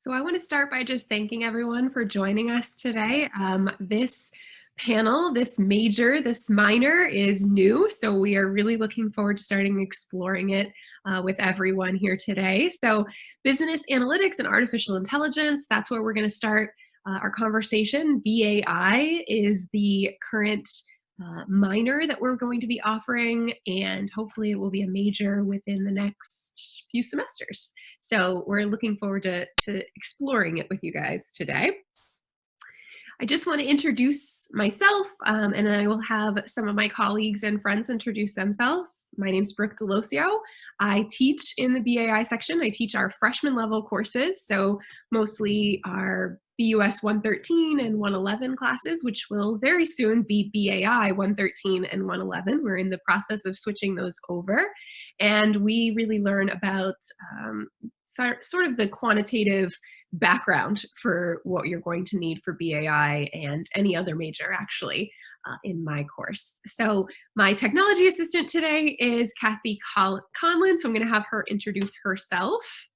So I want to start by just thanking everyone for joining us today. This panel, this major, this minor is new, so we are really looking forward to starting exploring it with everyone here today. So business analytics and artificial intelligence, that's where we're going to start our conversation. BAI is the current minor that we're going to be offering, and hopefully it will be a major within the next few semesters. So we're looking forward to exploring it with you guys today. I just want to introduce myself, and then I will have some of my colleagues and friends introduce themselves. My name is Brooke Delosio. I teach in the BAI section. I teach our freshman level courses, so mostly our BUS 113 and 111 classes, which will very soon be BAI 113 and 111. We're in the process of switching those over, and we really learn about sort of the quantitative background for what you're going to need for BAI and any other major actually in my course. So my technology assistant today is Kathy Conlon, so I'm going to have her introduce herself.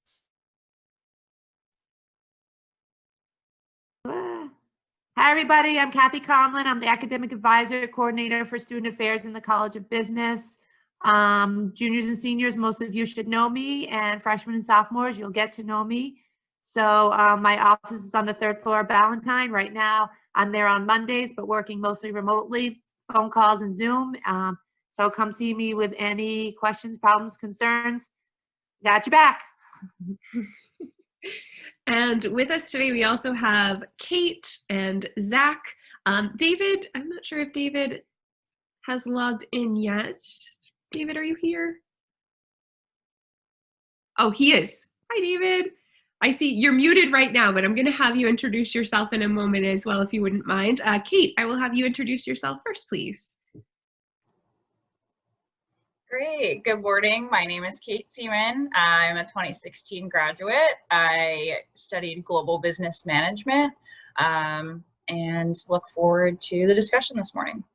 Hi, everybody. I'm Kathy Conlon. I'm the Academic Advisor Coordinator for Student Affairs in the College of Business. Juniors and seniors, most of you should know me, and freshmen and sophomores, you'll get to know me. So my office is on the 3rd floor of Ballantyne. Right now, I'm there on Mondays, but working mostly remotely, phone calls and Zoom. So come see me with any questions, problems, concerns. Got your back. And with us today, we also have Kate and Zach. David, I'm not sure if David has logged in yet. David, are you here? Oh, he is. Hi, David. I see you're muted right now, but I'm going to have you introduce yourself in a moment as well, if you wouldn't mind. Kate, I will have you introduce yourself first, please. Great. Good morning. My name is Kate Seaman. I'm a 2016 graduate. I studied global business management and look forward to the discussion this morning.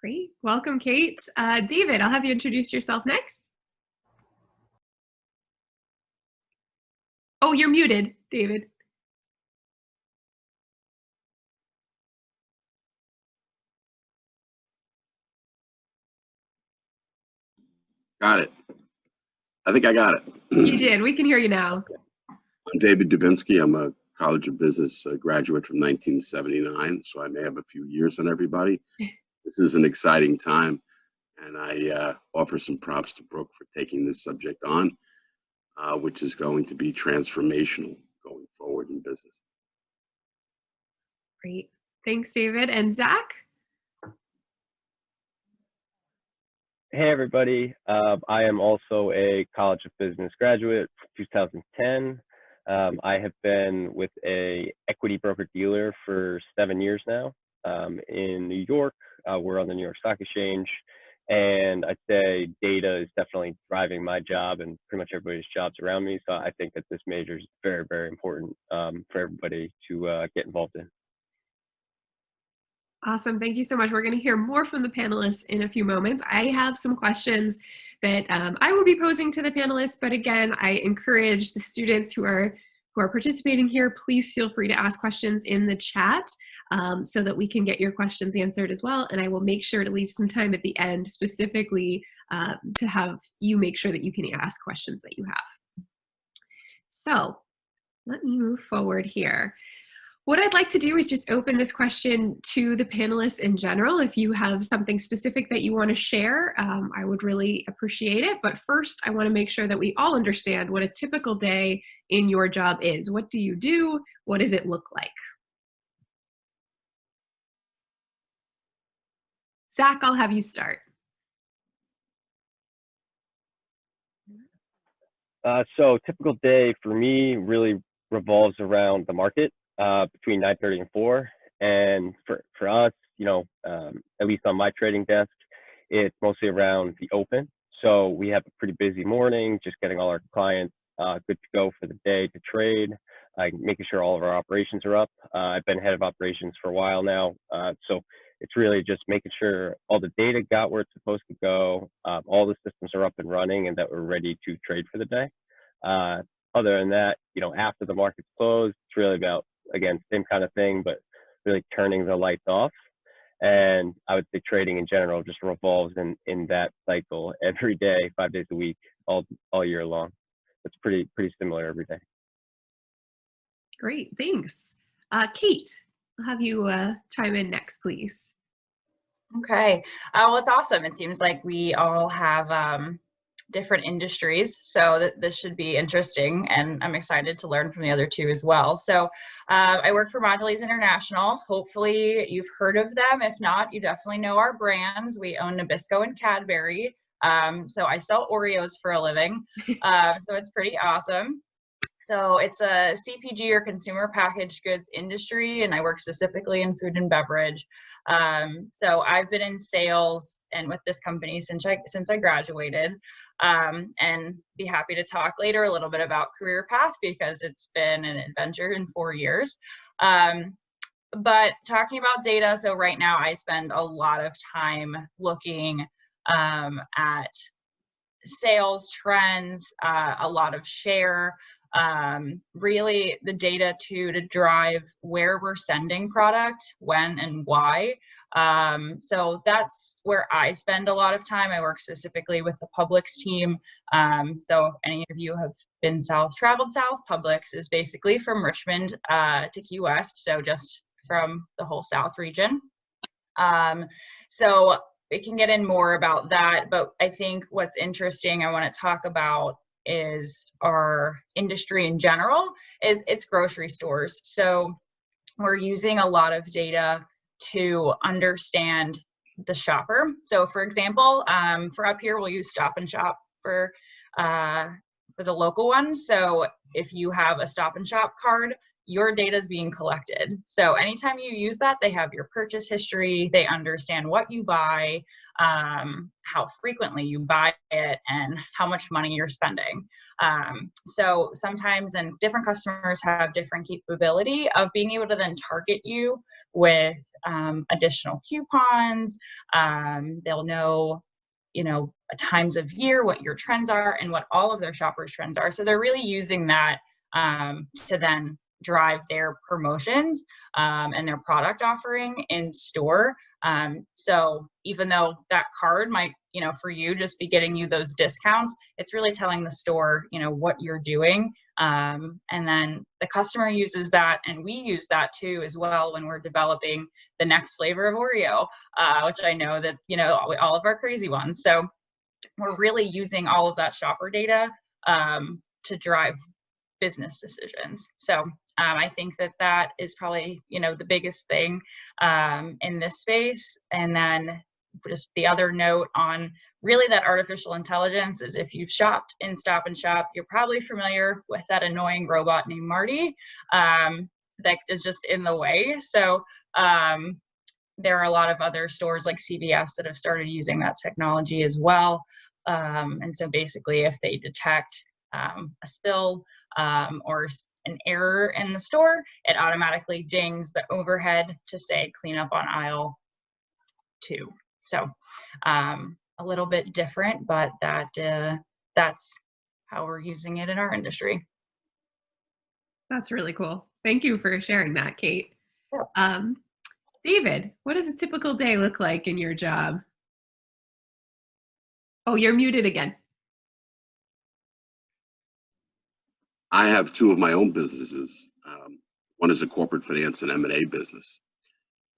Great. Welcome, Kate. David, I'll have you introduce yourself next. Oh, you're muted, David. Got it. I think I got it. You did. We can hear you now. Okay. I'm David Dubinsky. I'm a College of Business graduate from 1979, so I may have a few years on everybody. This is an exciting time, and I offer some props to Brooke for taking this subject on, which is going to be transformational going forward in business. Great. Thanks, David. And Zach? Hey, everybody. I am also a College of Business graduate, 2010. I have been with a equity broker-dealer for 7 years now in New York. We're on the New York Stock Exchange, and I'd say data is definitely driving my job and pretty much everybody's jobs around me. So I think that this major is very, very important for everybody to get involved in. Awesome. Thank you so much. We're going to hear more from the panelists in a few moments. I have some questions that I will be posing to the panelists, but again, I encourage the students who are participating here, please feel free to ask questions in the chat so that we can get your questions answered as well. And I will make sure to leave some time at the end specifically to have you make sure that you can ask questions that you have. So let me move forward here. What I'd like to do is just open this question to the panelists in general. If you have something specific that you want to share, I would really appreciate it. But first, I want to make sure that we all understand what a typical day in your job is. What do you do? What does it look like? Zach, I'll have you start. So typical day for me really revolves around the market. Between 9:30 and 4, and for us, at least on my trading desk, it's mostly around the open. So we have a pretty busy morning, just getting all our clients good to go for the day to trade, making sure all of our operations are up. I've been head of operations for a while now, so it's really just making sure all the data got where it's supposed to go, all the systems are up and running, and that we're ready to trade for the day. other than that, you know, after the market's closed, it's really about, again, same kind of thing, but really turning the lights off. And I would say trading in general just revolves in that cycle every day, 5 days a week, all year long. It's pretty similar every day. Great, thanks. Kate, I'll have you chime in next, please. Okay. Well, it's awesome. It seems like we all have different industries, so this should be interesting, and I'm excited to learn from the other two as well. So I work for Mondelez International. Hopefully you've heard of them. If not, you definitely know our brands. We own Nabisco and Cadbury. So I sell Oreos for a living. So it's pretty awesome. So it's a CPG or consumer packaged goods industry, and I work specifically in food and beverage. So I've been in sales and with this company since I graduated, and be happy to talk later a little bit about career path because it's been an adventure in 4 years. But talking about data, so right now I spend a lot of time looking at sales trends, a lot of share, really the data to drive where we're sending product, when and why. So that's where I spend a lot of time. I work specifically with the Publix team. So if any of you have been traveled south, Publix is basically from Richmond to Key West, so just from the whole South region. So we can get in more about that, but I think what's interesting I want to talk about is our industry in general, is it's grocery stores. So we're using a lot of data to understand the shopper. So for example, for up here, we'll use Stop and Shop for the local one. So if you have a Stop and Shop card, your data is being collected. So anytime you use that, they have your purchase history, they understand what you buy, how frequently you buy it, and how much money you're spending. So sometimes, and different customers have different capability of being able to then target you with additional coupons. They'll know, times of year, what your trends are, and what all of their shoppers' trends are. So they're really using that to then drive their promotions and their product offering in store. So even though that card might, for you just be getting you those discounts, it's really telling the store, what you're doing. And then the customer uses that, and we use that too as well when we're developing the next flavor of Oreo, which I know that, all of our crazy ones. So we're really using all of that shopper data to drive business decisions. So I think that is probably, the biggest thing in this space. And then just the other note on really that artificial intelligence is, if you've shopped in Stop and Shop, you're probably familiar with that annoying robot named Marty that is just in the way. So there are a lot of other stores like CVS that have started using that technology as well. And so basically, if they detect a spill or an error in the store, it automatically dings the overhead to say clean up on aisle 2. So a little bit different, but that's how we're using it in our industry. That's really cool. Thank you for sharing that, Kate. Yeah. David, what does a typical day look like in your job? Oh, you're muted again. I have 2 of my own businesses. One is a corporate finance and M&A business.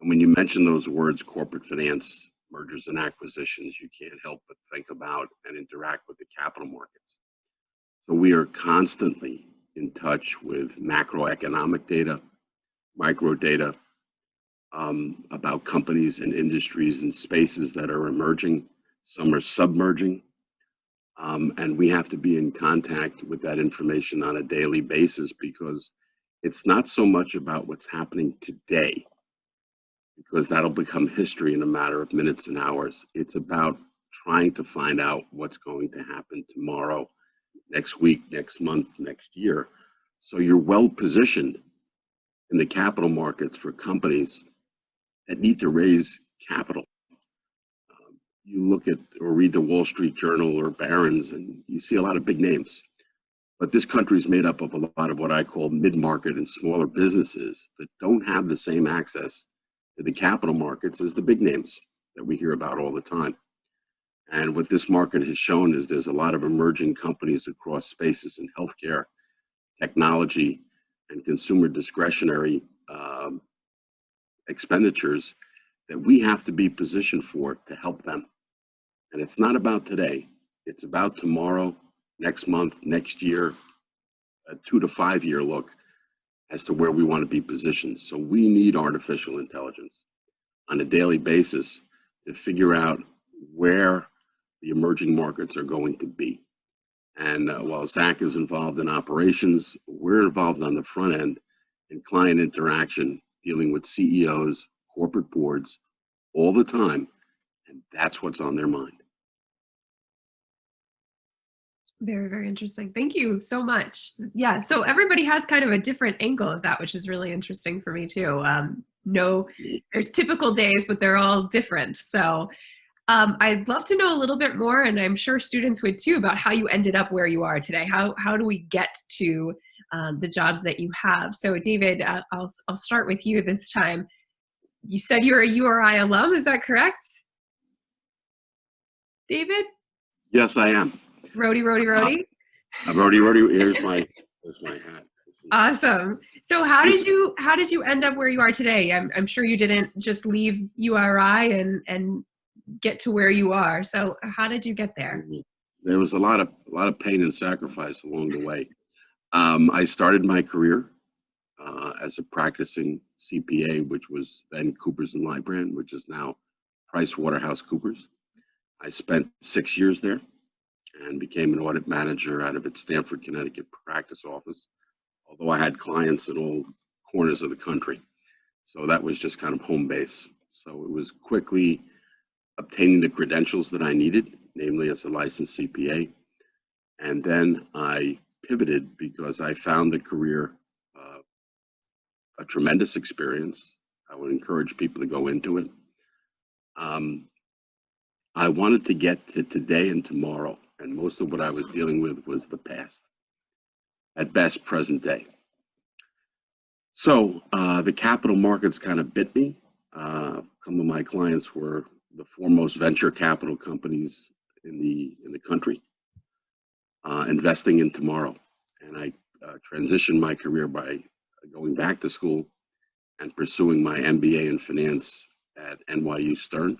And when you mention those words, corporate finance, mergers and acquisitions, you can't help but think about and interact with the capital markets. So we are constantly in touch with macroeconomic data, micro data, about companies and industries and spaces that are emerging. Some are submerging. And we have to be in contact with that information on a daily basis, because it's not so much about what's happening today, because that'll become history in a matter of minutes and hours. It's about trying to find out what's going to happen tomorrow, next week, next month, next year. So you're well positioned in the capital markets for companies that need to raise capital. You look at or read the Wall Street Journal or Barron's, and you see a lot of big names. But this country is made up of a lot of what I call mid-market and smaller businesses that don't have the same access to the capital markets as the big names that we hear about all the time. And what this market has shown is there's a lot of emerging companies across spaces in healthcare, technology, and consumer discretionary expenditures that we have to be positioned for to help them. And it's not about today, it's about tomorrow, next month, next year, a 2 to 5 year look as to where we want to be positioned. So we need artificial intelligence on a daily basis to figure out where the emerging markets are going to be. And while Zach is involved in operations, we're involved on the front end in client interaction, dealing with CEOs, corporate boards all the time. And that's what's on their mind. Very, very interesting. Thank you so much. Yeah, so everybody has kind of a different angle of that, which is really interesting for me too. No, there's typical days, but they're all different. So I'd love to know a little bit more, and I'm sure students would too, about how you ended up where you are today. How do we get to the jobs that you have? So David, I'll start with you this time. You said you're a URI alum, is that correct? David? Yes, I am. Rody. Rody, here's my hat. Awesome. So how did you end up where you are today? I'm sure you didn't just leave URI and get to where you are. So how did you get there? There was a lot of pain and sacrifice along the way. I started my career as a practicing CPA, which was then Coopers & Lybrand, which is now PricewaterhouseCoopers. I spent 6 years there and became an audit manager out of its Stamford, Connecticut practice office, although I had clients in all corners of the country. So that was just kind of home base. So it was quickly obtaining the credentials that I needed, namely as a licensed CPA. And then I pivoted because I found the career a tremendous experience. I would encourage people to go into it. I wanted to get to today and tomorrow, and most of what I was dealing with was the past, at best present day. So the capital markets kind of bit me. Some of my clients were the foremost venture capital companies in the country, investing in tomorrow. And I transitioned my career by going back to school and pursuing my MBA in finance at NYU Stern,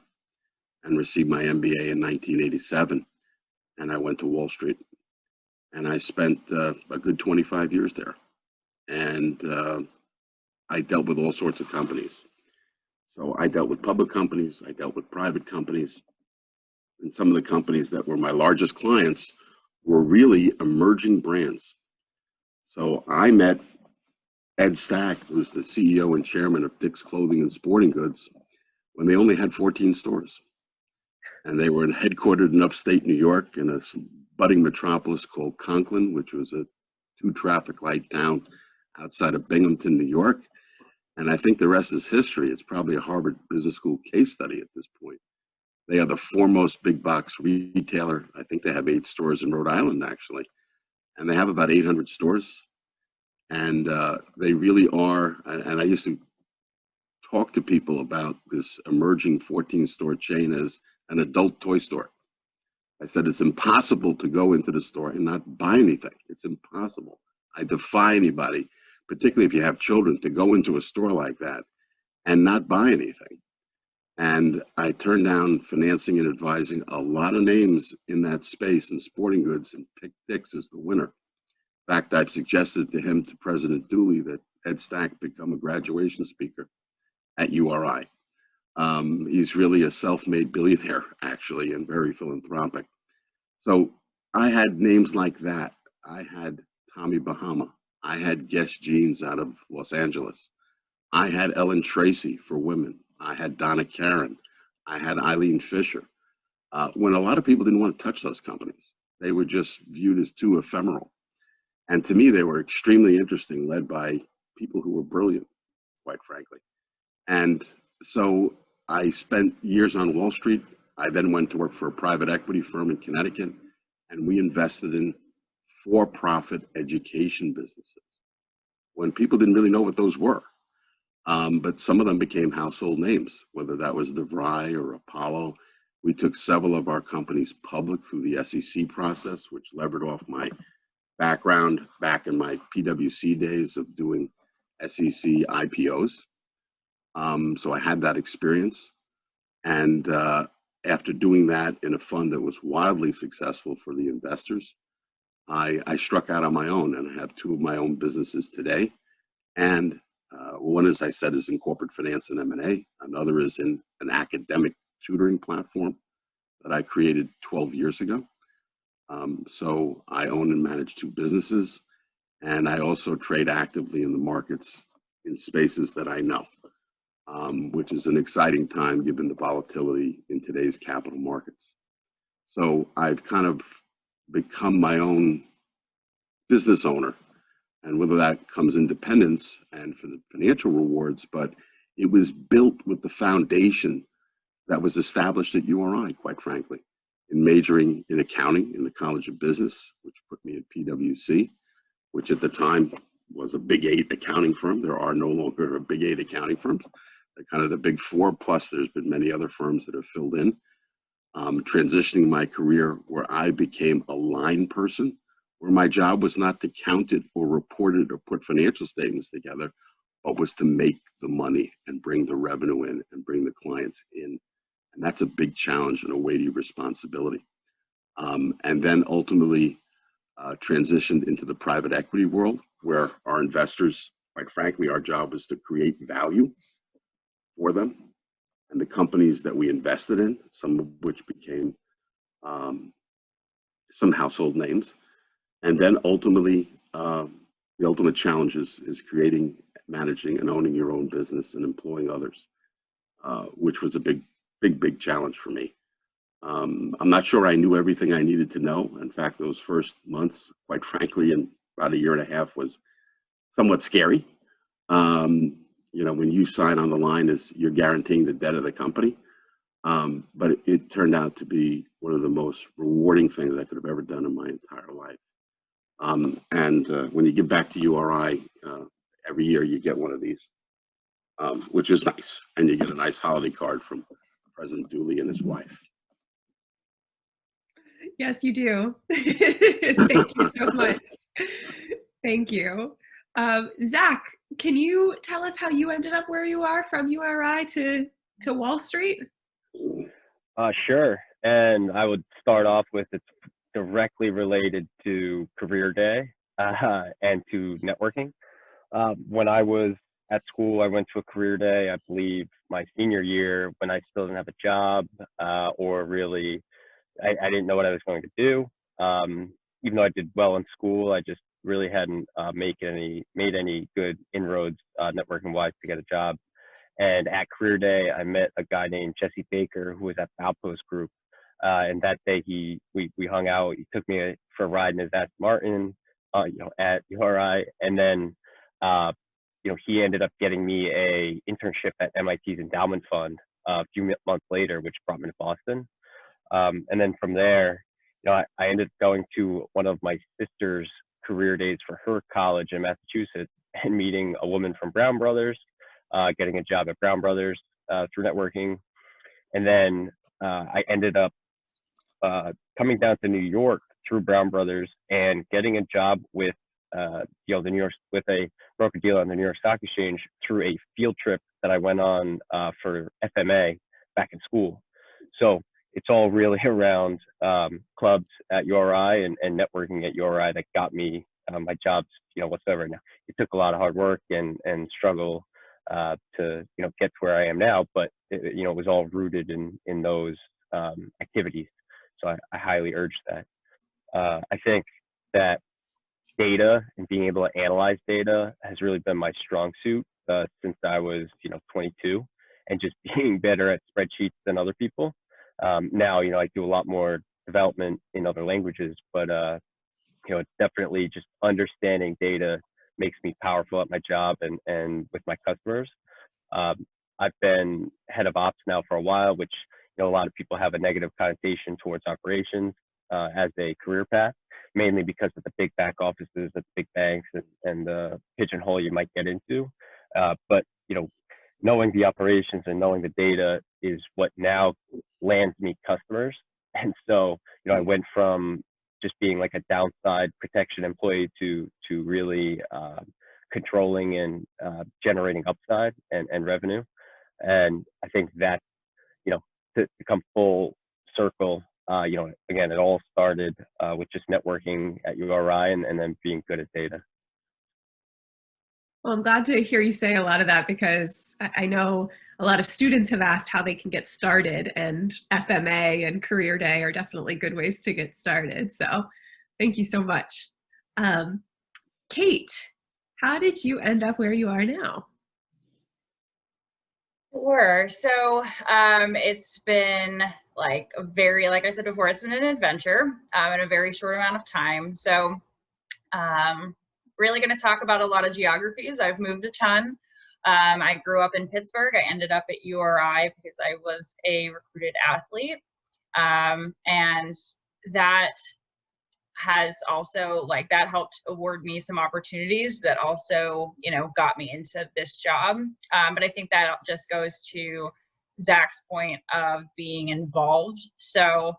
and received my MBA in 1987. And I went to Wall Street, and I spent a good 25 years there. And I dealt with all sorts of companies. So I dealt with public companies, I dealt with private companies, and some of the companies that were my largest clients were really emerging brands. So I met Ed Stack, who's the CEO and chairman of Dick's Clothing and Sporting Goods, when they only had 14 stores. And they were headquartered in upstate New York in a budding metropolis called Conklin, which was a 2 traffic light town outside of Binghamton, New York. And I think the rest is history. It's probably a Harvard Business School case study at this point. They are the foremost big box retailer. I think they have 8 stores in Rhode Island, actually. And they have about 800 stores. And they really are, and I used to talk to people about this emerging 14-store chain as an adult toy store. I said, it's impossible to go into the store and not buy anything. It's impossible. I defy anybody, particularly if you have children, to go into a store like that and not buy anything. And I turned down financing and advising a lot of names in that space in sporting goods and picked Dick's as the winner. In fact, I've suggested to him, to President Dooley, that Ed Stack become a graduation speaker at URI. He's really a self-made billionaire, actually, and very philanthropic. So I had names like that. I had Tommy Bahama. I had Guess Jeans out of Los Angeles. I had Ellen Tracy for women. I had Donna Karan. I had Eileen Fisher. When a lot of people didn't want to touch those companies, they were just viewed as too ephemeral. And to me, they were extremely interesting, led by people who were brilliant, quite frankly. And so I spent years on Wall Street. I then went to work for a private equity firm in Connecticut, and we invested in for-profit education businesses when people didn't really know what those were. But some of them became household names, whether that was DeVry or Apollo. We took several of our companies public through the SEC process, which levered off my background back in my PwC days of doing SEC IPOs. So I had that experience. And after doing that in a fund that was wildly successful for the investors, I struck out on my own, and I have two of my own businesses today. And one, as I said, is in corporate finance and M&A. Another is in an academic tutoring platform that I created 12 years ago. So I own and manage two businesses, and I also trade actively in the markets in spaces that I know, which is an exciting time given the volatility in today's capital markets. So I've kind of become my own business owner, and whether that comes independence and for the financial rewards, but it was built with the foundation that was established at URI, quite frankly, in majoring in accounting in the College of Business, which put me at PwC, which at the time was a Big 8 accounting firm. There are no longer Big 8 accounting firms. They're kind of the Big 4, plus there's been many other firms that have filled in. Transitioning my career where I became a line person, where my job was not to count it or report it or put financial statements together, but was to make the money and bring the revenue in and bring the clients in. And that's a big challenge and a weighty responsibility. And then ultimately transitioned into the private equity world, where our investors, quite frankly, our job was to create value for them and the companies that we invested in, some of which became some household names. And then ultimately, the ultimate challenge is creating, managing, and owning your own business and employing others, which was a big challenge for me. I'm not sure I knew everything I needed to know. In fact, those first months, quite frankly, and about a year and a half, was somewhat scary. You know, when you sign on the line, is you're guaranteeing the debt of the company. But it turned out to be one of the most rewarding things I could have ever done in my entire life. And when you give back to URI, every year you get one of these, which is nice. And you get a nice holiday card from President Dooley and his wife. Yes, you do. Thank you so much. Thank you. Zach, can you tell us how you ended up where you are from URI to Wall Street? Sure. And I would start off with it's directly related to career day and to networking. When I was at school, I went to a career day, I believe my senior year, when I still didn't have a job or really, I didn't know what I was going to do. Even though I did well in school, I just really hadn't made any good inroads networking wise to get a job. And at career day, I met a guy named Jesse Baker who was at the Outpost Group. And that day we hung out. He took me for a ride in his Aston Martin, at URI, and then he ended up getting me a internship at MIT's endowment fund a few months later, which brought me to Boston. And then from there, I ended up going to one of my sister's career days for her college in Massachusetts and meeting a woman from Brown Brothers, getting a job at Brown Brothers through networking. And then I ended up coming down to New York through Brown Brothers and getting a job with the New York, with a broker dealer on the New York Stock Exchange through a field trip that I went on for FMA back in school. So it's all really around clubs at URI and networking at URI that got me my jobs, whatsoever. Now, it took a lot of hard work and struggle to get to where I am now, but it was all rooted in those activities. So I highly urge that. I think that data and being able to analyze data has really been my strong suit since I was 22, and just being better at spreadsheets than other people. Now I do a lot more development in other languages, but it's definitely just understanding data makes me powerful at my job and with my customers. I've been head of ops now for a while, which a lot of people have a negative connotation towards operations as a career path. mainly because of the big back offices at big banks and the pigeonhole you might get into. But, you know, knowing the operations and knowing the data is what now lands me customers. And so, you know, I went from just being like a downside protection employee to really controlling and generating upside and revenue. And I think that, you know, to come full circle, you know, again, it all started with just networking at URI and then being good at data. Well, I'm glad to hear you say a lot of that, because I know a lot of students have asked how they can get started, and FMA and Career Day are definitely good ways to get started. So thank you so much. Kate, how did you end up where you are now? Sure. So it's been like like I said before, it's been an adventure in a very short amount of time. So really going to talk about a lot of geographies. I've moved a ton. I grew up in Pittsburgh. I ended up at URI because I was a recruited athlete. And that has also, like, that helped award me some opportunities that also, you know, got me into this job. But I think that just goes to Zach's point of being involved. So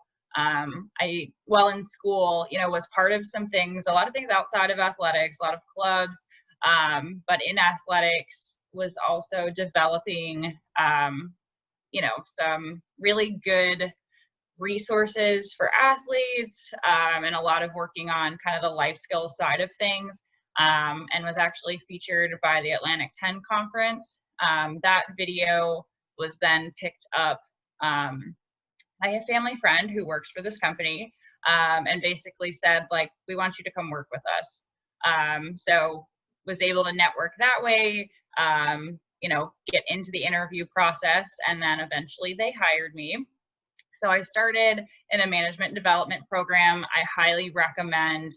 while in school, you know, was part of some things, a lot of things outside of athletics, a lot of clubs, but in athletics was also developing, you know, some really good resources for athletes, and a lot of working on kind of the life skills side of things, and was actually featured by the Atlantic 10 conference. That video was then picked up by a family friend who works for this company, and basically said, like, we want you to come work with us. So was able to network that way, you know, get into the interview process, and then eventually they hired me. So I started in a management development program. I highly recommend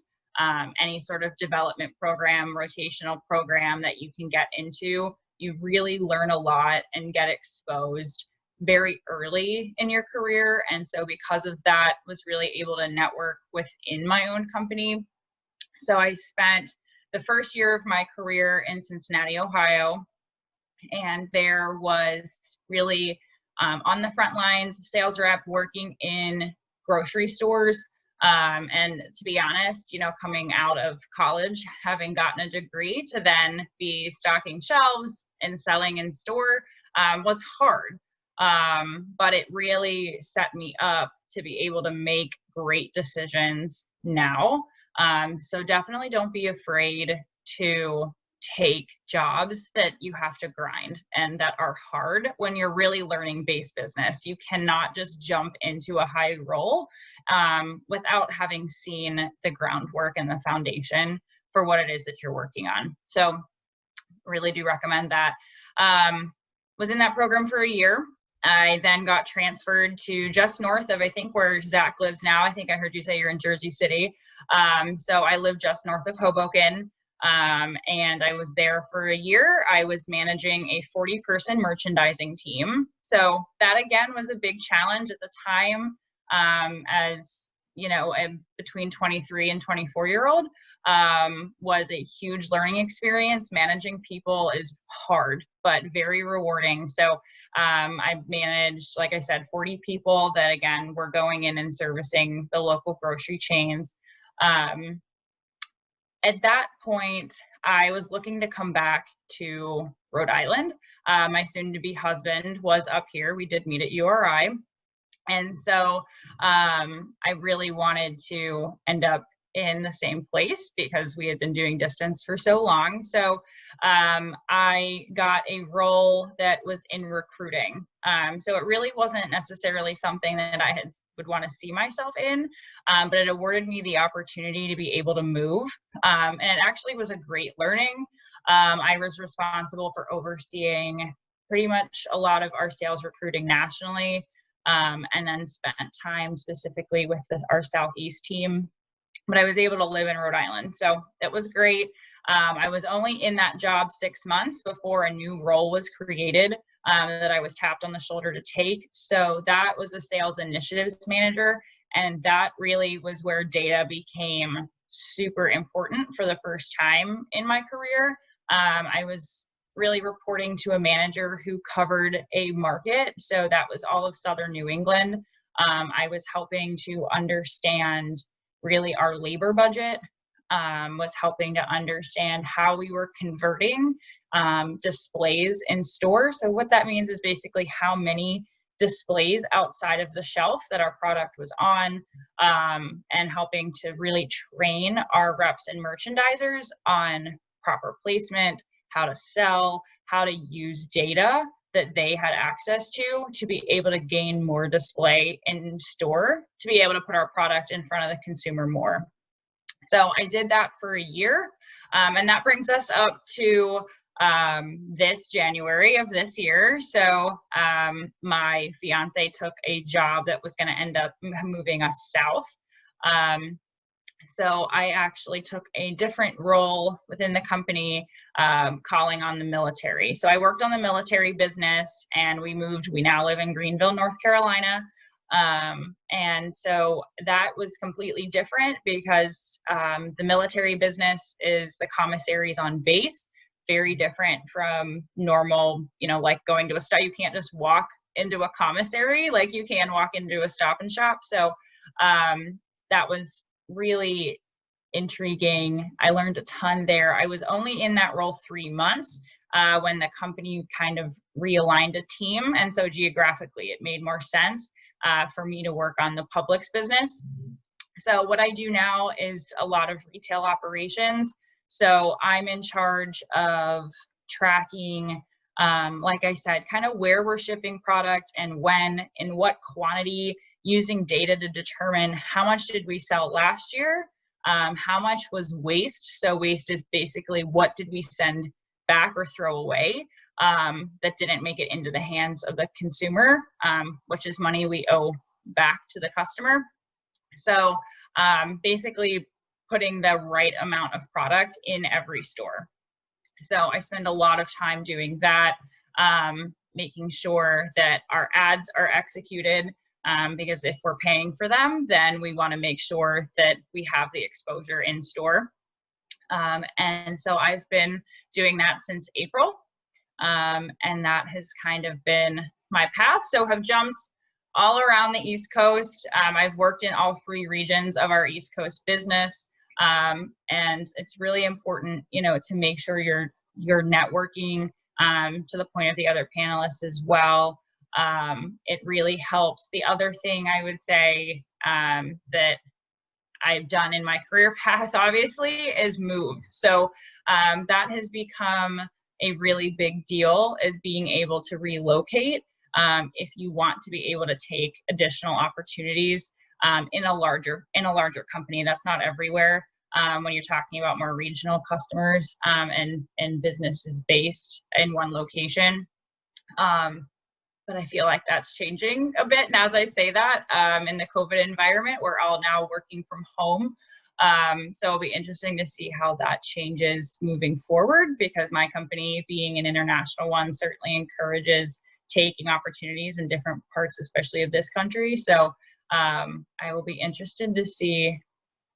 any sort of development program, rotational program that you can get into. You really learn a lot and get exposed very early in your career. And so because of that, was really able to network within my own company. So I spent the first year of my career in Cincinnati, Ohio, and there was really on the front lines, sales rep working in grocery stores. And to be honest, you know, coming out of college, having gotten a degree, to then be stocking shelves and selling in store was hard. But it really set me up to be able to make great decisions now. So definitely don't be afraid to take jobs that you have to grind and that are hard when you're really learning base business. You cannot just jump into a high role without having seen the groundwork and the foundation for what it is that you're working on. So really do recommend that. Was in that program for a year. I then got transferred to just north of, I think, where Zach lives now. I think I heard you say you're in Jersey City. So I live just north of Hoboken. And I was there for a year. I was managing a 40-person merchandising team. So that, again, was a big challenge at the time. As you know, between 23 and 24-year-old, was a huge learning experience. Managing people is hard, but very rewarding. So I managed, like I said, 40 people that, again, were going in and servicing the local grocery chains. At that point, I was looking to come back to Rhode Island. My soon-to-be husband was up here. We did meet at URI. And so I really wanted to end up in the same place because we had been doing distance for so long. So I got a role that was in recruiting. So it really wasn't necessarily something that I would want to see myself in, but it awarded me the opportunity to be able to move. And it actually was a great learning. I was responsible for overseeing pretty much a lot of our sales recruiting nationally, and then spent time specifically with our Southeast team. But I was able to live in Rhode Island. So it was great. I was only in that job 6 months before a new role was created that I was tapped on the shoulder to take. So that was a sales initiatives manager. And that really was where data became super important for the first time in my career. I was really reporting to a manager who covered a market. So that was all of Southern New England. I was helping to understand really our labor budget, was helping to understand how we were converting displays in stores. So what that means is basically how many displays outside of the shelf that our product was on, and helping to really train our reps and merchandisers on proper placement, how to sell, how to use data that they had access to be able to gain more display in store, to be able to put our product in front of the consumer more. So I did that for a year, and that brings us up to this January of this year. So my fiance took a job that was going to end up moving us south. So I actually took a different role within the company, calling on the military. So I worked on the military business, and we now live in Greenville, North Carolina. And so that was completely different because the military business is the commissaries on base, very different from normal, like going to a store. You can't just walk into a commissary like you can walk into a Stop and Shop. So that was really intriguing. I learned a ton there. I was only in that role 3 months when the company kind of realigned a team. And so geographically, it made more sense for me to work on the Publix business. So what I do now is a lot of retail operations. So I'm in charge of tracking, like I said, kind of where we're shipping products and when, in what quantity, using data to determine how much did we sell last year, how much was waste. So waste is basically what did we send back or throw away that didn't make it into the hands of the consumer, which is money we owe back to the customer. So basically putting the right amount of product in every store. So I spend a lot of time doing that, making sure that our ads are executed, because if we're paying for them, then we want to make sure that we have the exposure in store. And so I've been doing that since April, and that has kind of been my path. So have jumped all around the East Coast. I've worked in all 3 regions of our East Coast business. And it's really important, to make sure you're networking, to the point of the other panelists as well. It really helps. The other thing I would say that I've done in my career path, obviously, is move. So that has become a really big deal, is being able to relocate if you want to be able to take additional opportunities in a larger company. That's not everywhere when you're talking about more regional customers and businesses based in one location. But I feel like that's changing a bit. And as I say that, in the COVID environment, we're all now working from home. So it'll be interesting to see how that changes moving forward, because my company, being an international one, certainly encourages taking opportunities in different parts, especially of this country. So I will be interested to see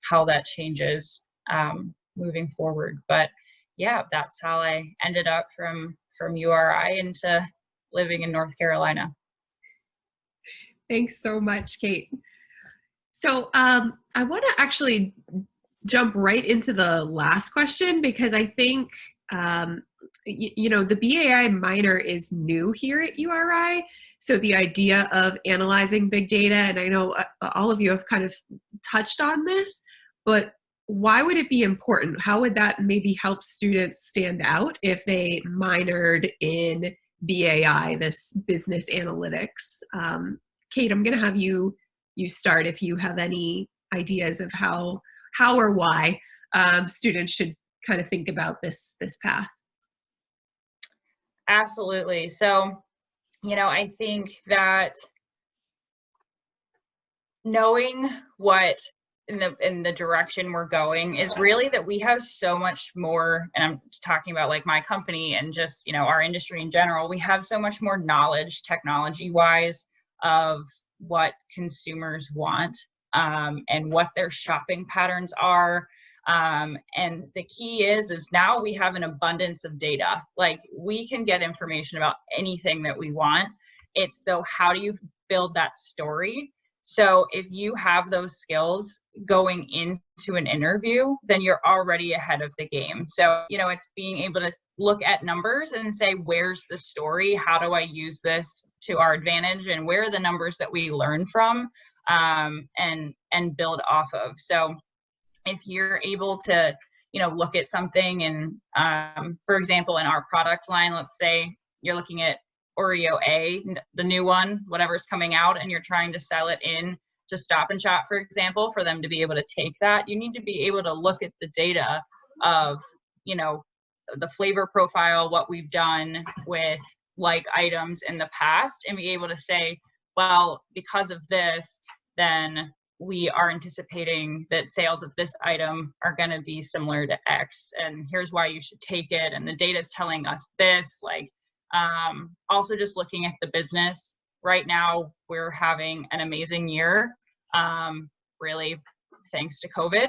how that changes moving forward. But yeah, that's how I ended up from URI into living in North Carolina. Thanks so much, Kate. So I want to actually jump right into the last question, because I think, the BAI minor is new here at URI. So the idea of analyzing big data, and I know all of you have kind of touched on this, but why would it be important? How would that maybe help students stand out if they minored in BAI, this business analytics? Kate, I'm going to have you start if you have any ideas of how or why students should kind of think about this path. Absolutely. So, I think that knowing what in the direction we're going is really that we have so much more, and I'm talking about like my company and just, our industry in general, we have so much more knowledge technology wise of what consumers want. and what their shopping patterns are. And the key is now we have an abundance of data. Like, we can get information about anything that we want. It's though, how do you build that story? So if you have those skills going into an interview, then you're already ahead of the game. So, it's being able to look at numbers and say, where's the story? How do I use this to our advantage? And where are the numbers that we learn from, and build off of? So if you're able to, look at something and, for example, in our product line, let's say you're looking at Oreo A, the new one, whatever's coming out, and you're trying to sell it in to Stop and Shop, for example, for them to be able to take that, you need to be able to look at the data of, the flavor profile, what we've done with like items in the past, and be able to say, well, because of this, then we are anticipating that sales of this item are going to be similar to X, and here's why you should take it. And the data is telling us this. Like, also just looking at the business right now, we're having an amazing year. Really, thanks to COVID.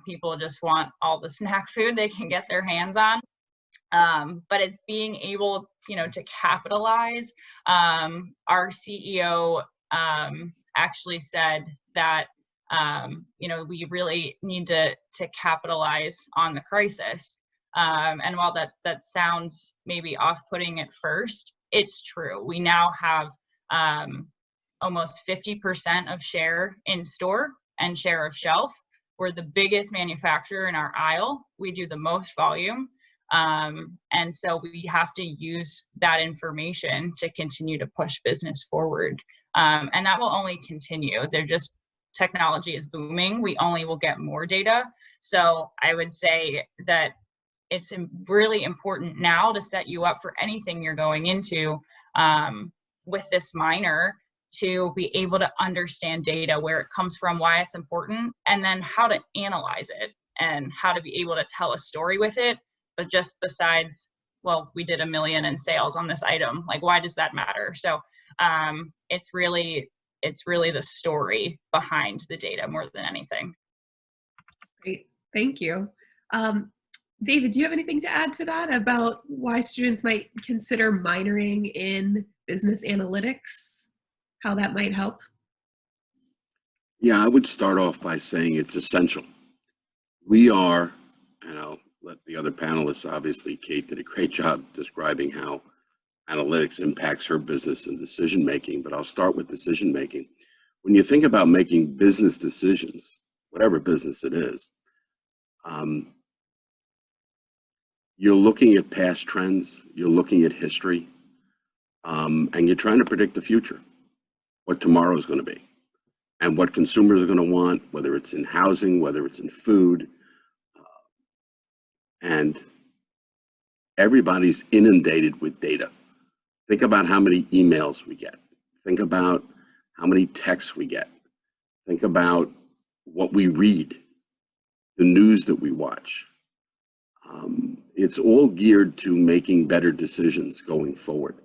People just want all the snack food they can get their hands on. But it's being able, to capitalize. Our CEO actually said that, we really need to capitalize on the crisis. And while that sounds maybe off-putting at first, it's true. We now have almost 50% of share in store and share of shelf. We're the biggest manufacturer in our aisle. We do the most volume. And so we have to use that information to continue to push business forward. And that will only continue. Technology is booming. We only will get more data. So I would say that it's really important now to set you up for anything you're going into with this minor, to be able to understand data, where it comes from, why it's important, and then how to analyze it and how to be able to tell a story with it. But just besides, well, we did $1 million in sales on this item, like, why does that matter? So it's really the story behind the data more than anything. Great, thank you. David, do you have anything to add to that about why students might consider minoring in business analytics, how that might help? Yeah, I would start off by saying it's essential. We are, and I'll let the other panelists, obviously Kate did a great job describing how analytics impacts her business and decision making, but I'll start with decision making. When you think about making business decisions, whatever business it is, you're looking at past trends, you're looking at history, and you're trying to predict the future, what tomorrow is going to be, and what consumers are going to want, whether it's in housing, whether it's in food. And everybody's inundated with data. Think about how many emails we get. Think about how many texts we get. Think about what we read, the news that we watch. It's all geared to making better decisions going forward.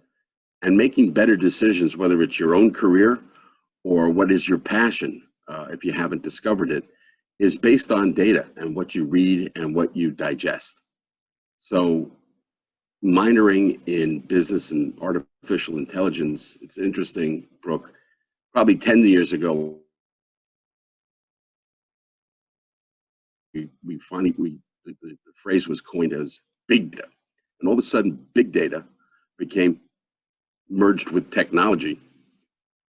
And making better decisions, whether it's your own career or what is your passion, if you haven't discovered it, is based on data and what you read and what you digest. So minoring in business and artificial intelligence, it's interesting, Brooke, probably 10 years ago, the phrase was coined as big data. And all of a sudden, big data became merged with technology.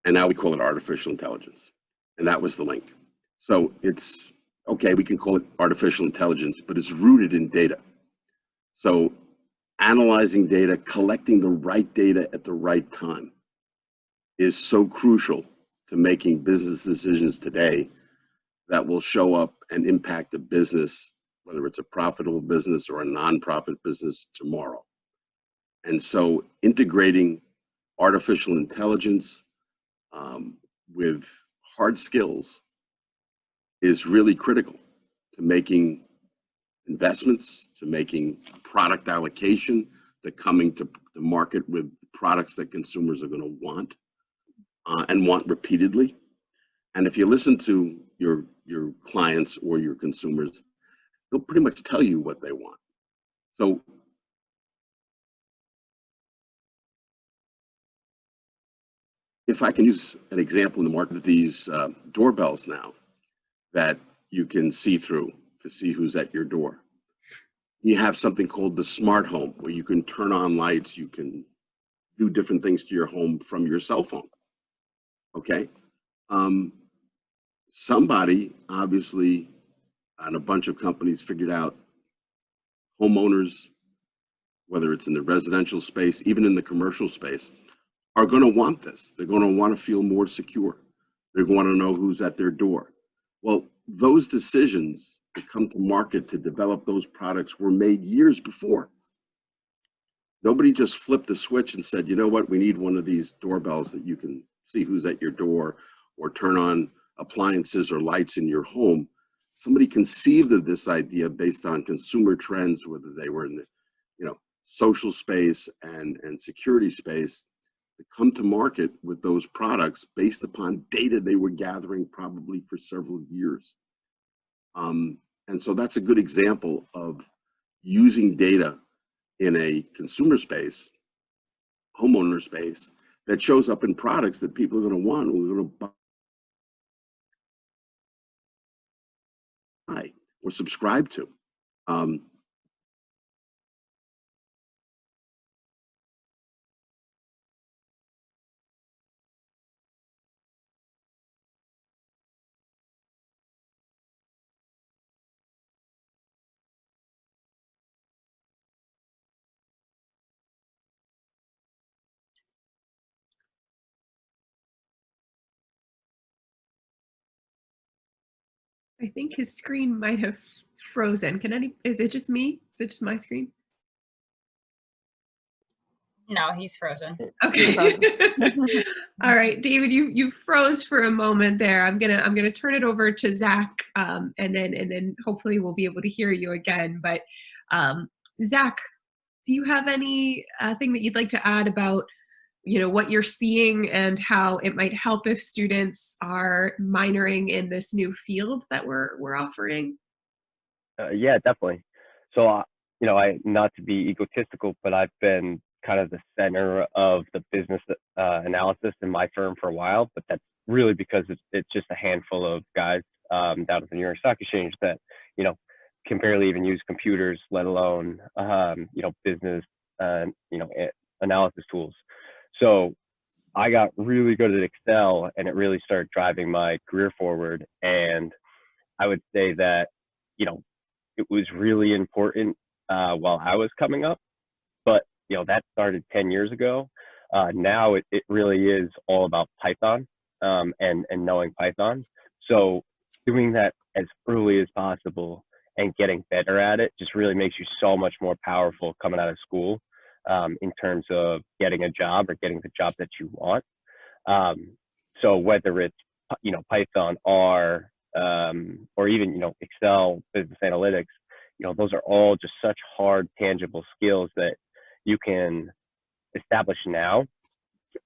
And now we call it artificial intelligence. And that was the link. So it's, okay, we can call it artificial intelligence, but it's rooted in data. So analyzing data, collecting the right data at the right time is so crucial to making business decisions today that will show up and impact a business, whether it's a profitable business or a nonprofit business, tomorrow. And so integrating artificial intelligence with hard skills is really critical to making investments, to making product allocation, to coming to the market with products that consumers are going to want and want repeatedly. And if you listen to your clients or your consumers, they'll pretty much tell you what they want. So if I can use an example in the market, these doorbells now that you can see through to see who's at your door. You have something called the smart home, where you can turn on lights, you can do different things to your home from your cell phone. Okay. Somebody obviously, and a bunch of companies figured out homeowners, whether it's in the residential space, even in the commercial space, are going to want this. They're going to want to feel more secure. They're going to know who's at their door. Well, those decisions to come to market to develop those products were made years before. Nobody just flipped a switch and said, you know what, we need one of these doorbells that you can see who's at your door, or turn on appliances or lights in your home. Somebody conceived of this idea based on consumer trends, whether they were in the, social space and security space, to come to market with those products based upon data they were gathering probably for several years. And so that's a good example of using data in a consumer space, homeowner space, that shows up in products that people are going to want, or going to buy or subscribe to. I think his screen might have frozen. Is it just me? Is it just my screen? No, he's frozen. Okay. All right, David, you froze for a moment there. I'm gonna turn it over to Zach, and then hopefully we'll be able to hear you again. But Zach, do you have any thing that you'd like to add about what you're seeing and how it might help if students are minoring in this new field that we're offering? Yeah, definitely. So, I not to be egotistical, but I've been kind of the center of the business analysis in my firm for a while. But that's really because it's just a handful of guys down at the New York Stock Exchange that can barely even use computers, let alone business analysis tools. So I got really good at Excel, and it really started driving my career forward. And I would say that it was really important while I was coming up, but that started 10 years ago. Now it really is all about Python and knowing Python. So doing that as early as possible and getting better at it just really makes you so much more powerful coming out of school in terms of getting a job or getting the job that you want. So whether it's Python, R, or even Excel, business analytics, those are all just such hard, tangible skills that you can establish now,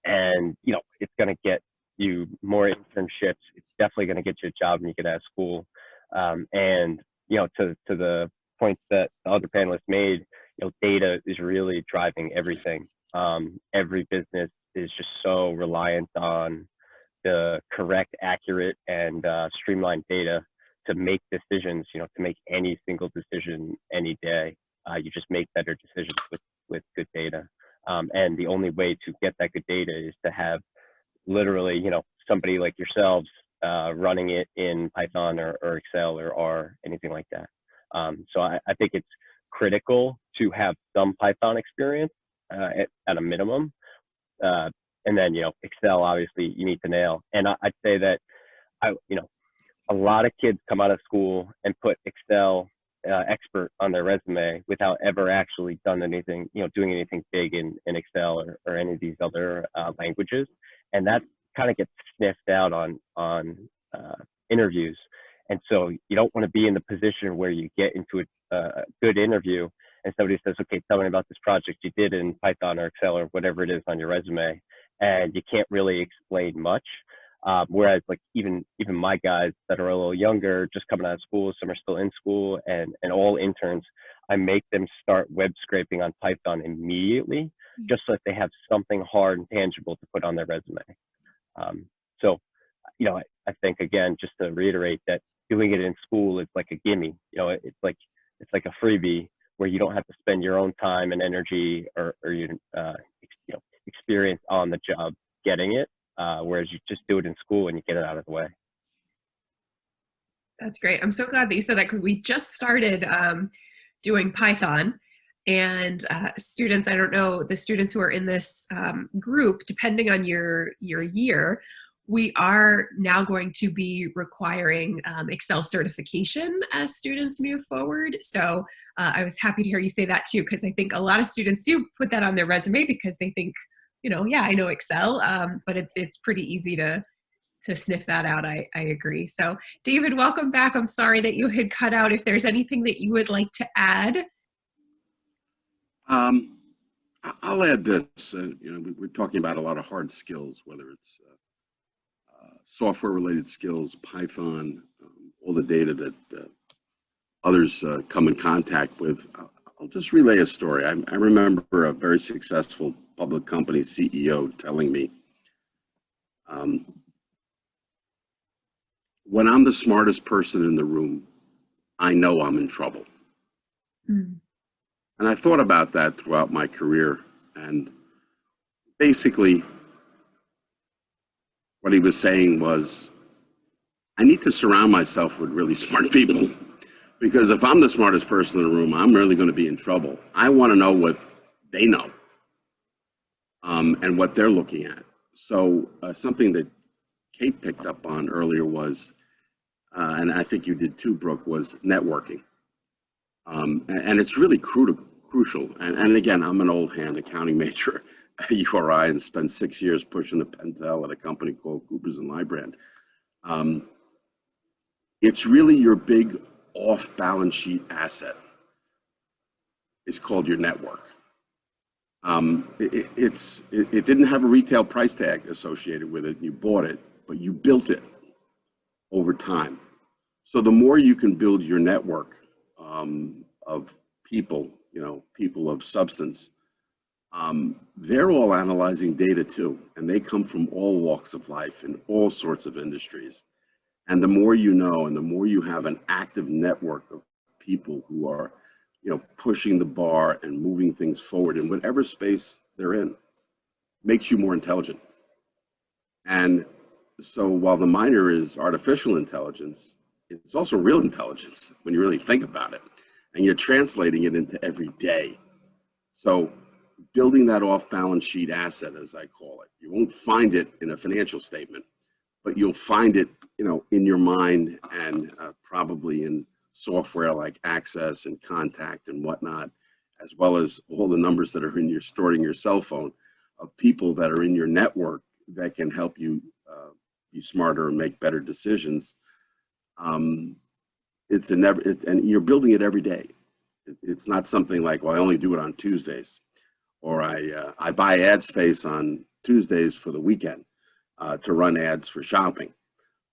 and it's going to get you more internships. It's definitely going to get you a job when you get out of school. And to the points that the other panelists made, data is really driving everything. Every business is just so reliant on the correct, accurate, and streamlined data to make decisions, to make any single decision any day. You just make better decisions with good data. And the only way to get that good data is to have literally, somebody like yourselves running it in Python or Excel or R, anything like that. So I think it's critical to have some Python experience at a minimum. And then, Excel, obviously, you need to nail. And I'd say that, a lot of kids come out of school and put Excel expert on their resume without ever actually done anything, doing anything big in Excel or any of these other languages. And that kind of gets sniffed out on interviews. And so you don't want to be in the position where you get into a good interview and somebody says, okay, tell me about this project you did in Python or Excel or whatever it is on your resume. And you can't really explain much. Whereas like even my guys that are a little younger, just coming out of school, some are still in school, and all interns, I make them start web scraping on Python immediately, just so that they have something hard and tangible to put on their resume. So, you know, I think again, just to reiterate that doing it in school is like a gimme. You know, it's like a freebie where you don't have to spend your own time and energy or your experience on the job getting it. Whereas you just do it in school and you get it out of the way. That's great. I'm so glad that you said that, because we just started doing Python, and students, I don't know, the students who are in this group, depending on your year, we are now going to be requiring Excel certification as students move forward. So I was happy to hear you say that too, because I think a lot of students do put that on their resume because they think, you know, yeah, I know Excel, but it's pretty easy to sniff that out. I agree. So David, welcome back. I'm sorry that you had cut out. If there's anything that you would like to add. I'll add this. You know, we're talking about a lot of hard skills, whether it's software-related skills, Python, all the data that others come in contact with. I'll just relay a story. I remember a very successful public company CEO telling me, when I'm the smartest person in the room, I know I'm in trouble. Mm. And I thought about that throughout my career. And basically, what he was saying was, I need to surround myself with really smart people, because if I'm the smartest person in the room, I'm really going to be in trouble. I want to know what they know and what they're looking at. So something that Kate picked up on earlier was, and I think you did too, Brooke, was networking. And it's really crucial. And again, I'm an old hand accounting major at URI and spent 6 years pushing the Pentel at a company called Coopers & Lybrand. It's really your big off-balance sheet asset. It's called your network. It didn't have a retail price tag associated with it. You bought it, but you built it over time. So the more you can build your network of people, you know, people of substance, they're all analyzing data too, and they come from all walks of life in all sorts of industries. And the more you know, and the more you have an active network of people who are, you know, pushing the bar and moving things forward in whatever space they're in, makes you more intelligent. And so while the minor is artificial intelligence, it's also real intelligence when you really think about it, and you're translating it into every day. So building that off-balance sheet asset, as I call it, you won't find it in a financial statement, but you'll find it, you know, in your mind, and probably in software like Access and Contact and whatnot, as well as all the numbers that are stored in your cell phone of people that are in your network that can help you be smarter and make better decisions. And you're building it every day. It's not something like, well, I only do it on Tuesdays, or I buy ad space on Tuesdays for the weekend to run ads for shopping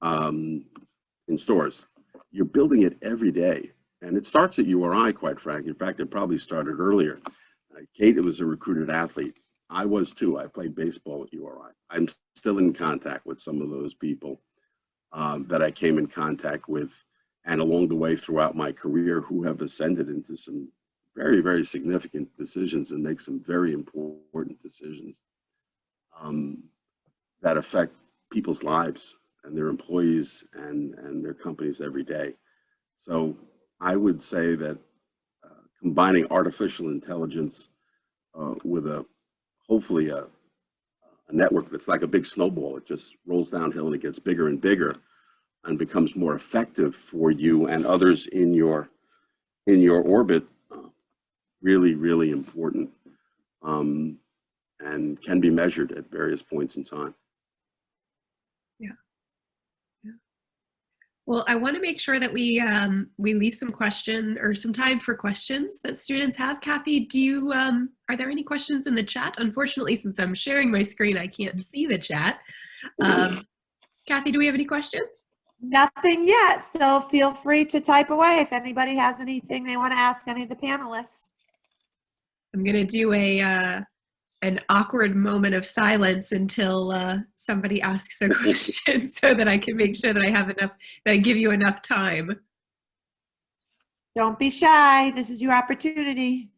in stores. You're building it every day, and it starts at URI, quite frankly. In fact, it probably started earlier. Kate was a recruited athlete. I was too. I played baseball at URI. I'm still in contact with some of those people that I came in contact with, and along the way throughout my career, who have ascended into some very, very significant decisions and make some very important decisions that affect people's lives and their employees and their companies every day. So I would say that combining artificial intelligence with hopefully a network that's like a big snowball, it just rolls downhill and it gets bigger and bigger and becomes more effective for you and others in your orbit, really, really important, and can be measured at various points in time. Yeah. Yeah. Well, I want to make sure that we leave some time for questions that students have. Kathy, are there any questions in the chat? Unfortunately, since I'm sharing my screen, I can't see the chat. Kathy, do we have any questions? Nothing yet, so feel free to type away if anybody has anything they want to ask any of the panelists. I'm going to do an awkward moment of silence until somebody asks a question so that I can make sure that I have enough, that I give you enough time. Don't be shy. This is your opportunity.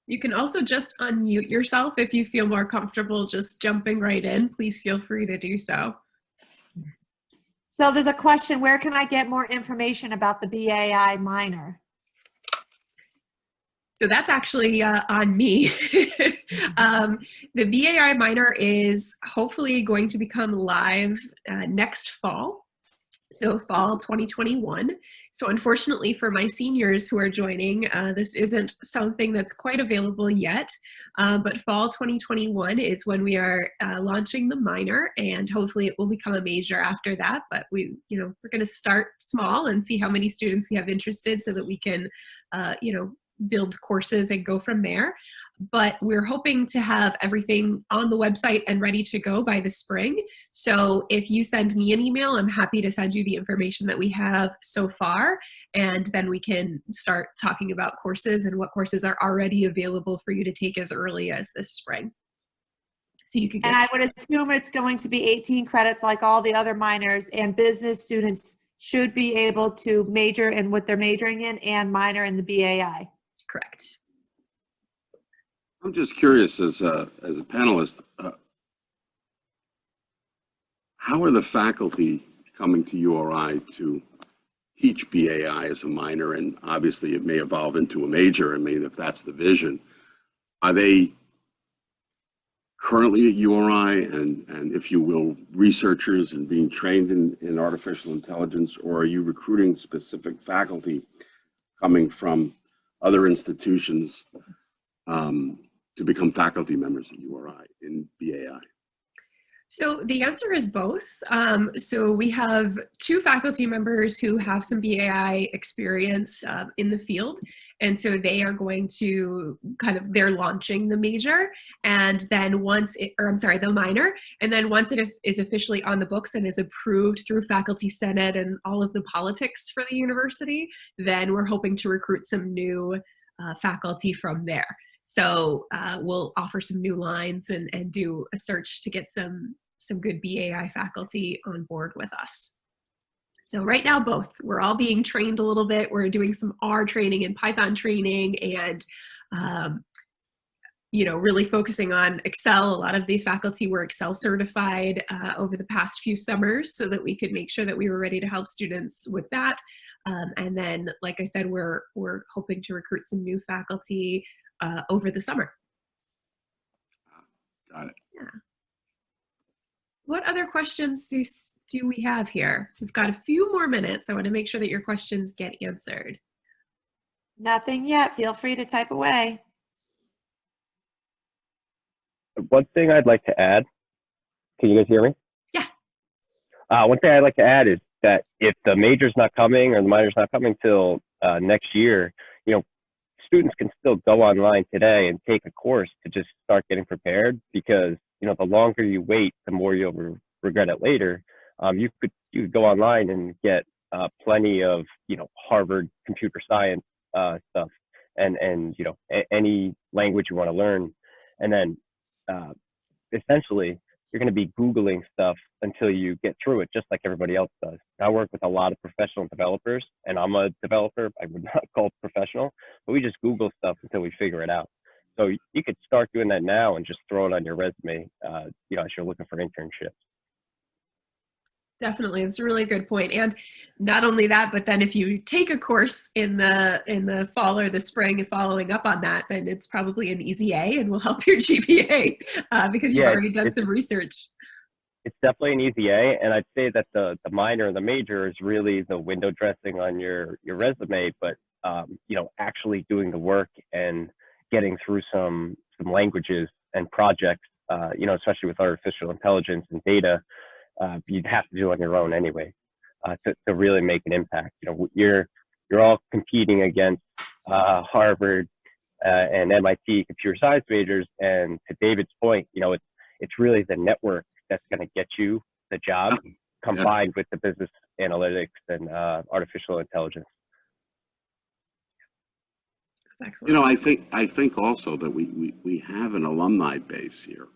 You can also just unmute yourself if you feel more comfortable just jumping right in. Please feel free to do so. So there's a question, where can I get more information about the BAI minor? So that's actually on me. The BAI minor is hopefully going to become live next fall. So fall 2021. So unfortunately for my seniors who are joining, this isn't something that's quite available yet, but fall 2021 is when we are launching the minor, and hopefully it will become a major after that. But we're going to start small and see how many students we have interested so that we can, build courses and go from there. But we're hoping to have everything on the website and ready to go by the spring. So if you send me an email, I'm happy to send you the information that we have so far, and then we can start talking about courses and what courses are already available for you to take as early as this spring. So you could get— And I would assume it's going to be 18 credits like all the other minors, and business students should be able to major in what they're majoring in and minor in the BAI. Correct. I'm just curious, as a panelist, how are the faculty coming to URI to teach BAI as a minor? And obviously it may evolve into a major. I mean, if that's the vision, are they currently at URI and if you will, researchers and being trained in artificial intelligence, or are you recruiting specific faculty coming from other institutions to become faculty members at URI in BAI? So the answer is both. So we have 2 faculty members who have some BAI experience in the field. And so they are going to they're launching the major, and then the minor. And then once it is officially on the books and is approved through Faculty Senate and all of the politics for the university, then we're hoping to recruit some new faculty from there. So we'll offer some new lines and do a search to get some good BAI faculty on board with us. So right now, both. We're all being trained a little bit. We're doing some R training and Python training, and really focusing on Excel. A lot of the faculty were Excel certified over the past few summers so that we could make sure that we were ready to help students with that. And then, like I said, we're hoping to recruit some new faculty over the summer. Got it. Yeah. What other questions do we have here? We've got a few more minutes. I want to make sure that your questions get answered. Nothing yet. Feel free to type away. One thing I'd like to add, can you guys hear me? Yeah. One thing I'd like to add is that if the major's not coming or the minor's not coming till next year, students can still go online today and take a course to just start getting prepared, because the longer you wait, the more you'll regret it later. You could go online and get plenty of Harvard computer science stuff and any language you want to learn, and then essentially you're going to be Googling stuff until you get through it, just like everybody else does. I work with a lot of professional developers, and I'm a developer. I would not call it professional, but we just Google stuff until we figure it out. So you could start doing that now and just throw it on your resume, as you're looking for internships. Definitely, it's a really good point. And not only that, but then if you take a course in the fall or the spring and following up on that, then it's probably an easy A and will help your GPA because you've already done some research. It's definitely an easy A, and I'd say that the minor and the major is really the window dressing on your resume, but actually doing the work and getting through some languages and projects, especially with artificial intelligence and data, you'd have to do on your own anyway to really make an impact. You're all competing against Harvard, and MIT computer science majors. And to David's point, it's really the network that's going to get you the job, combined with the business analytics and artificial intelligence. Excellent. I think also that we have an alumni base here,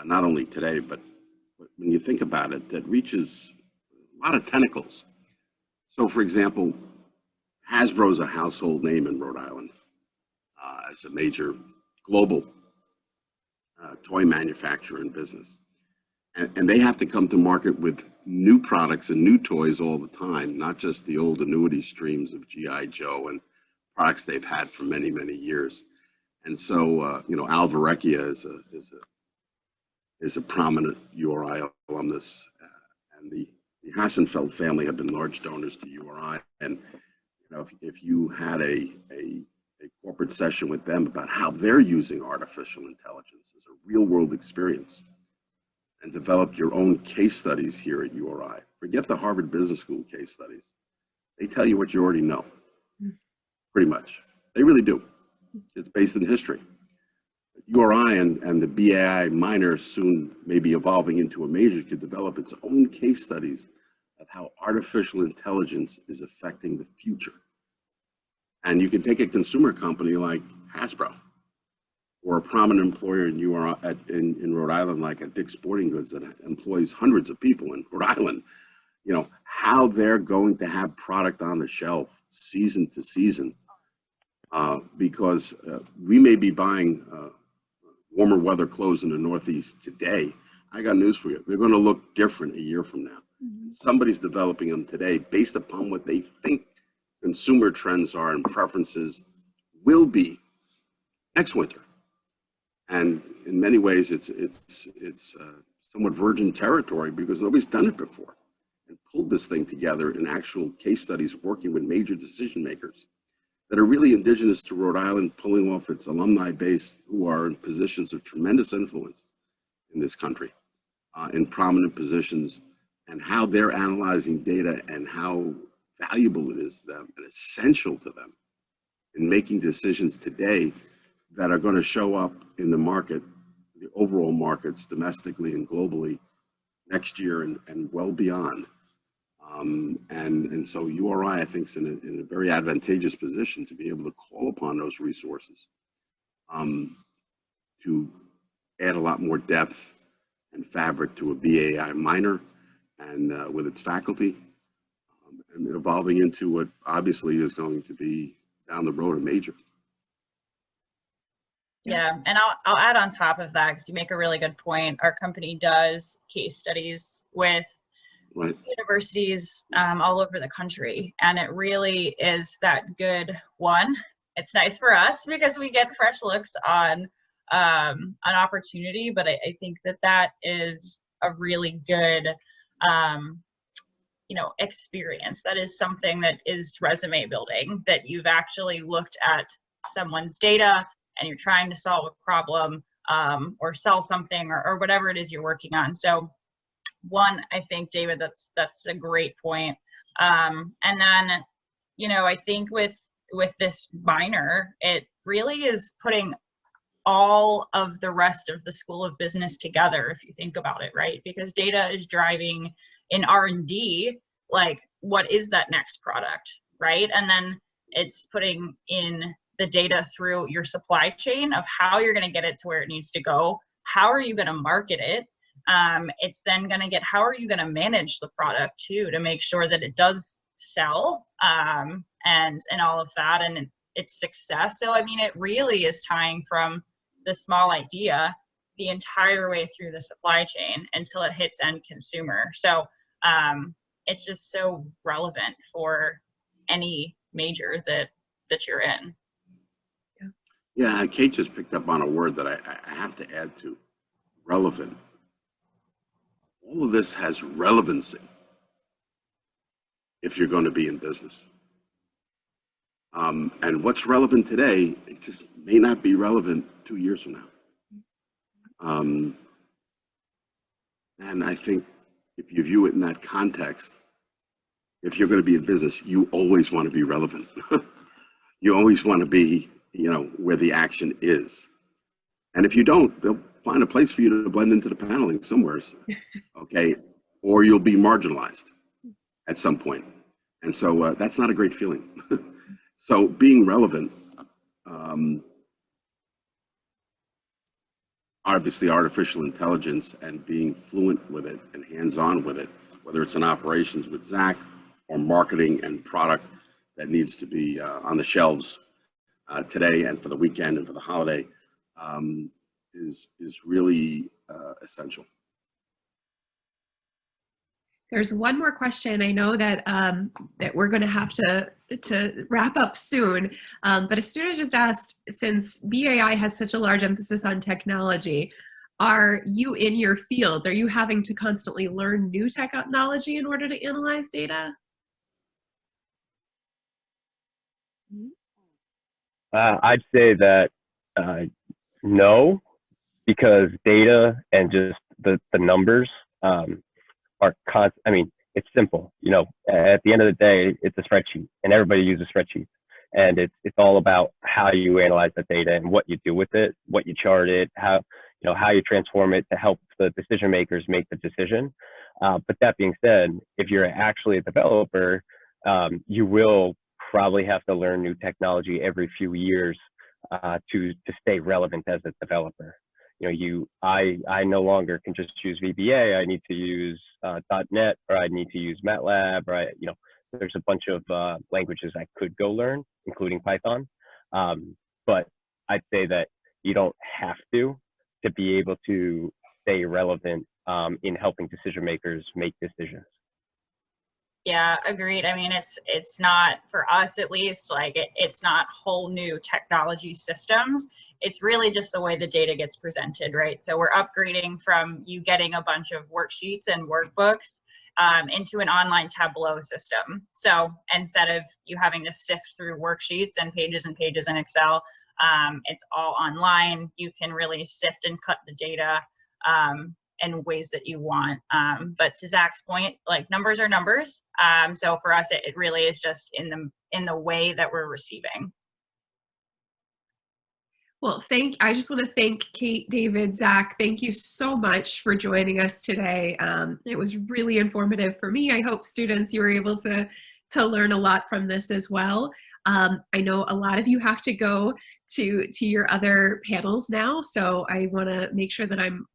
not only today, but when you think about it, that reaches a lot of tentacles. So, for example, Hasbro's a household name in Rhode Island as a major global toy manufacturer and business. And they have to come to market with new products and new toys all the time, not just the old annuity streams of G.I. Joe and products they've had for many, many years. And so, Al Verrecchia is a prominent URI alumnus, and the Hassenfeld family have been large donors to URI. And if you had a corporate session with them about how they're using artificial intelligence as a real world experience, and develop your own case studies here at URI. Forget the Harvard Business School case studies. They tell you what you already know, pretty much. They really do. It's based in history. URI and the BAI minor, soon maybe evolving into a major, could develop its own case studies of how artificial intelligence is affecting the future. And you can take a consumer company like Hasbro, or a prominent employer in URI in Rhode Island, like a Dick's Sporting Goods that employs hundreds of people in Rhode Island, how they're going to have product on the shelf season to season, because we may be buying warmer weather clothes in the Northeast today. I got news for you. They're going to look different a year from now. Somebody's developing them today based upon what they think consumer trends are and preferences will be next winter. And in many ways, it's somewhat virgin territory because nobody's done it before and pulled this thing together in actual case studies, working with major decision makers that are really indigenous to Rhode Island, pulling off its alumni base, who are in positions of tremendous influence in this country, in prominent positions, and how they're analyzing data and how valuable it is to them and essential to them in making decisions today that are going to show up in the market, the overall markets, domestically and globally, next year and well beyond. And so URI, I think, is in a very advantageous position to be able to call upon those resources to add a lot more depth and fabric to a BAI minor and with its faculty, and evolving into what obviously is going to be down the road a major. Yeah, and I'll add on top of that, because you make a really good point. Our company does case studies with universities all over the country, and it really is that good one. It's nice for us because we get fresh looks on an opportunity, but I think that is a really good experience. That is something that is resume building, that you've actually looked at someone's data and you're trying to solve a problem or sell something or whatever it is you're working on. So one, I think, David, that's a great point. And then, I think with this minor, it really is putting all of the rest of the School of Business together, if you think about it, right? Because data is driving in R&D, like, what is that next product, right? And then it's putting in the data through your supply chain of how you're going to get it to where it needs to go. How are you going to market it? It's then going to get, how are you going to manage the product too, to make sure that it does sell and all of that and its success. So, I mean, it really is tying from the small idea the entire way through the supply chain until it hits end consumer. So it's just so relevant for any major that you're in. Yeah, Kate just picked up on a word that I have to add to: relevant. All of this has relevancy if you're going to be in business. And what's relevant today, it just may not be relevant 2 years from now. And I think if you view it in that context, if you're going to be in business, you always want to be relevant. You always want to be where the action is. And if you don't, they'll find a place for you to blend into the paneling somewhere, okay? Or you'll be marginalized at some point. And so that's not a great feeling. So being relevant, obviously artificial intelligence and being fluent with it and hands-on with it, whether it's in operations with Zach or marketing and product that needs to be on the shelves today and for the weekend and for the holiday, is really essential. There's one more question. I know that that we're going to have to wrap up soon, but a student just asked, since BAI has such a large emphasis on technology, are you in your fields? Are you having to constantly learn new technology in order to analyze data? I'd say that no, because data and just the numbers are I mean, it's simple. At the end of the day, it's a spreadsheet, and everybody uses spreadsheets. And it's all about how you analyze the data and what you do with it, what you chart it, how you transform it to help the decision makers make the decision. But that being said, if you're actually a developer, you will probably have to learn new technology every few years to stay relevant as a developer. I no longer can just use VBA. I need to use .NET, or I need to use MATLAB, or there's a bunch of languages I could go learn, including Python. But I'd say that you don't have to be able to stay relevant in helping decision makers make decisions. Yeah, agreed. I mean, it's not, for us at least, like it's not whole new technology systems. It's really just the way the data gets presented, right? So we're upgrading from you getting a bunch of worksheets and workbooks into an online Tableau system. So instead of you having to sift through worksheets and pages in Excel, it's all online. You can really sift and cut the data in ways that you want. But to Zach's point, like, numbers are numbers. So for us, it really is just in the way that we're receiving. Well, I just want to thank Kate, David, Zach. Thank you so much for joining us today. It was really informative for me. I hope students, you were able to learn a lot from this as well. I know a lot of you have to go to your other panels now, so I want to make sure that I'm